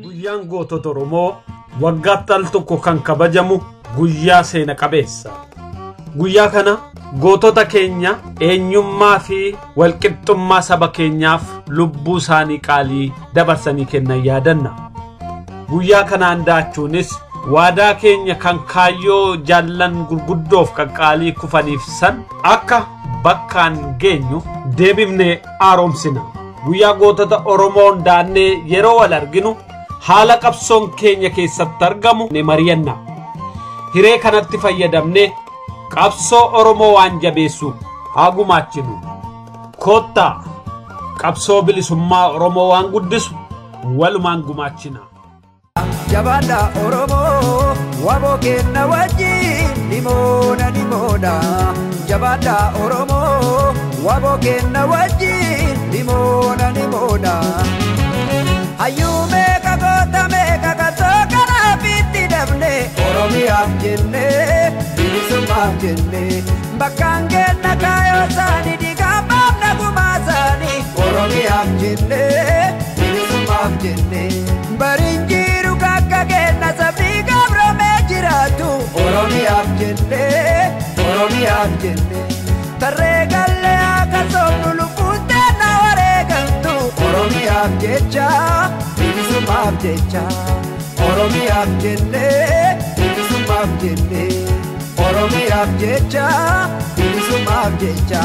Guyyaan gootota Oromoo waggaatti al tokko kan kabajamu guyyaa seena qabeessa. Guyyaa kana gootota keenya eenyummaa fi walqixxummaa saba keenyaaf lubbuu isaanii qaalii dabarsanii kennan yaadanna. Guyyaa kanaan daachuunis waadaa keenya kan kaayyoo jaallan gurguddoof qaqqaalii kufaniif san akka bakkaan geenyu deebifnee haaromsina. Guyyaa gootota Oromoon daannee yeroo wal arginu haala qabsoon keenya keessatti argamu ne mari'anna. Hiree kanatti fayyadamne qabsoo Oromoo waan jabeessu haa gumaachinu. Kottaa qabsoo bilisummaa Oromoo waan guddisu walumaan gumaachina. Jabaadha Oromoo waboo kenna wajjin dhimoodha. Jabaadha Oromoo waboo kenna wajjin dhimoodha. Hayyuu meeqa goota meeqa katoo kanaaf itti dabne Oromiyaaf jenne bilisummaaf jenne bakkaan kenna kaayoo isaanii dhiigaa baafna gumaa isaanii Oromiyaaf jenne bilisummaaf jenne bariin jiru kakka kenna sabni gabromee jiraatu Oromiyaaf jenne tarree gallee akka soofnu lubbuuttee na wareegamtu Oromiyaaf jecha bilisummaaf jecha Oromiyaaf jenne bilisummaaf jenne Oromiyaaf jecha bilisummaaf jecha.